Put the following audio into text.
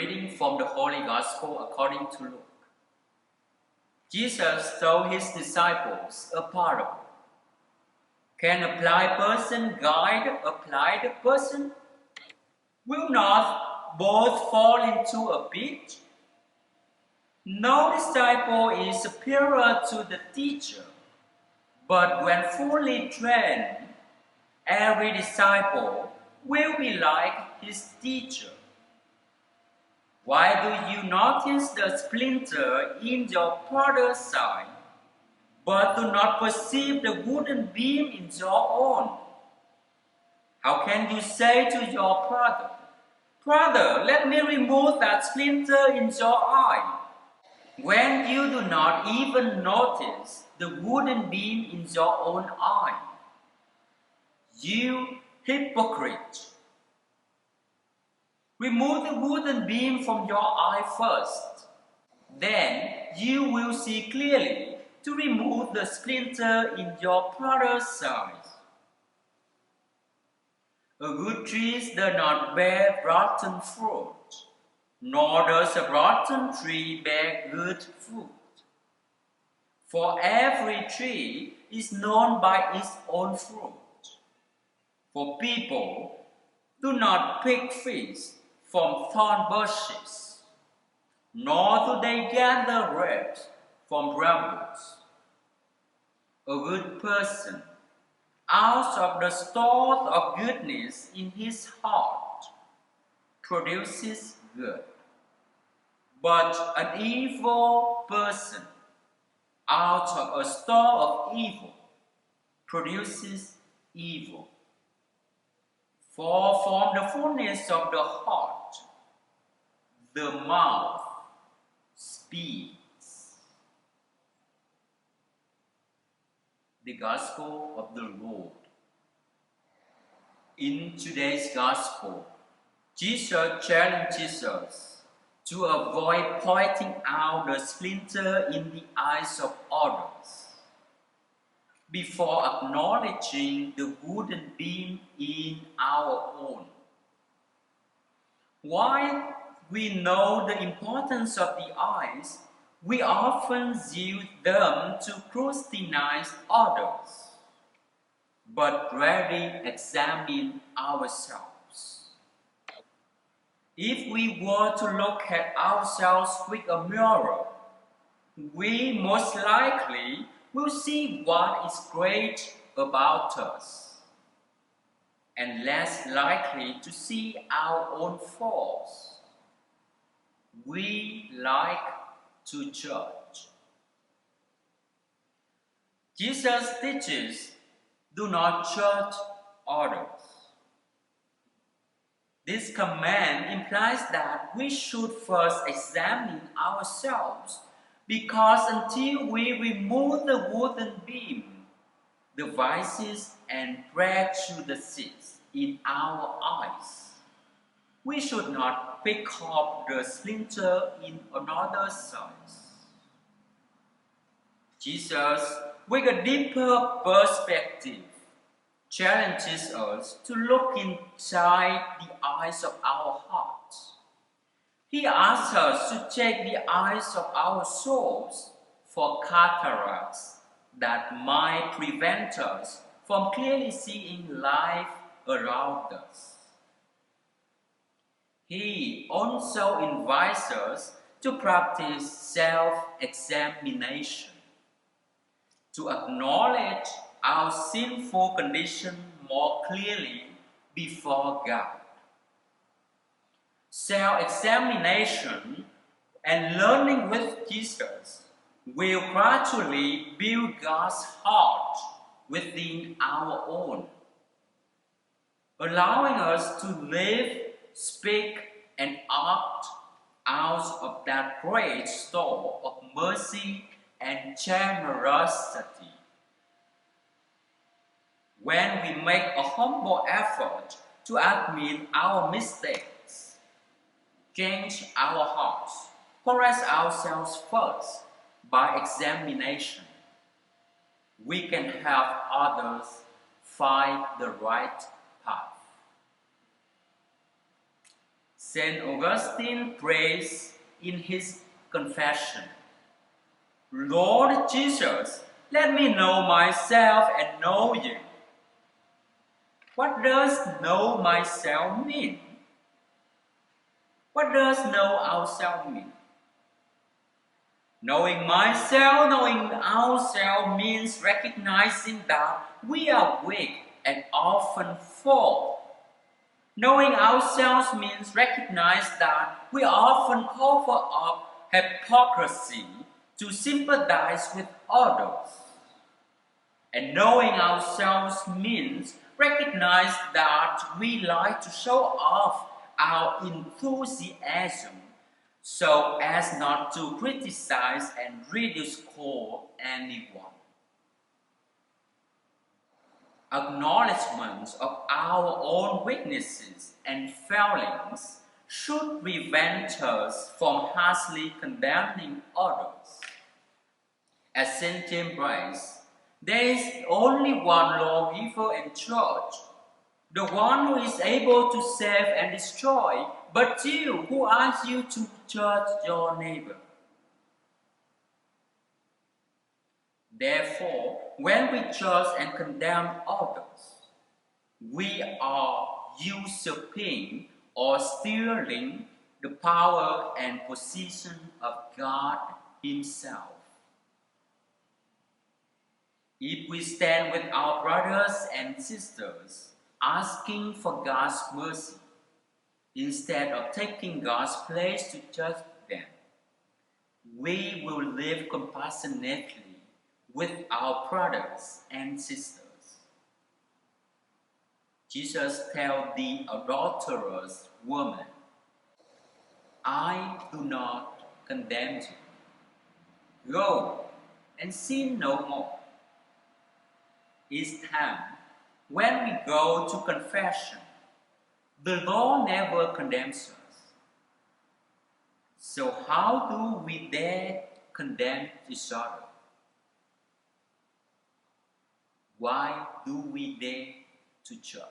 Reading from the Holy Gospel according to Luke. Jesus told his disciples a parable. Can a blind person guide a blind person? Will not both fall into a pit? No disciple is superior to the teacher, but when fully trained, every disciple will be like his teacher. Why do you notice the splinter in your brother's side, but do not perceive the wooden beam in your own? How can you say to your brother, "Brother, let me remove that splinter in your eye," when you do not even notice the wooden beam in your own eye? You hypocrite! Remove the wooden beam from your eye first. Then you will see clearly to remove the splinter in your brother's side. A good tree does not bear rotten fruit, nor does a rotten tree bear good fruit. For every tree is known by its own fruit. For people do not pick figs from thorn bushes, nor do they gather grapes from brambles. A good person, out of the store of goodness in his heart, produces good. But an evil person, out of a store of evil, produces evil. For from the fullness of the heart, the mouth speaks. The Gospel of the Lord. In today's Gospel, Jesus challenges us to avoid pointing out the splinter in the eyes of others before acknowledging the wooden beam in our own. While we know the importance of the eyes, we often use them to scrutinize others, but rarely examine ourselves. If we were to look at ourselves with a mirror, we most likely will see what is great about us, and less likely to see our own faults. We like to judge. Jesus teaches, do not judge others. This command implies that we should first examine ourselves, because until we remove the wooden beam, the vices and prejudices in our eyes, we should not pick up the splinter in another's eyes. Jesus, with a deeper perspective, challenges us to look inside the eyes of our hearts. He asks us to check the eyes of our souls for cataracts that might prevent us from clearly seeing life around us. He also invites us to practice self-examination, to acknowledge our sinful condition more clearly before God. Self-examination and learning with Jesus will gradually build God's heart within our own, allowing us to live, speak, and act out of that great store of mercy and generosity. When we make a humble effort to admit our mistakes, change our hearts, correct ourselves first by examination, we can help others find the right path. Saint Augustine prays in his confession, Lord Jesus, let me know myself and know you. What does know myself mean? What does know ourselves mean? Knowing myself, knowing ourselves means recognizing that we are weak and often fall. Knowing ourselves means recognize that we often cover up hypocrisy to sympathize with others. And knowing ourselves means recognize that we like to show off our enthusiasm so as not to criticize and ridicule anyone. Acknowledgement of our own weaknesses and failings should prevent us from harshly condemning others. As St. James writes, there is only one lawgiver in church, the one who is able to save and destroy, but you, who are you to judge your neighbor? Therefore, when we judge and condemn others, we are usurping or stealing the power and position of God Himself. If we stand with our brothers and sisters, asking for God's mercy, instead of taking God's place to judge them, we will live compassionately with our brothers and sisters. Jesus tells the adulterous woman, I do not condemn you. Go and sin no more. Each time when we go to confession, the law never condemns us. So how do we dare condemn each other? Why do we dare to judge?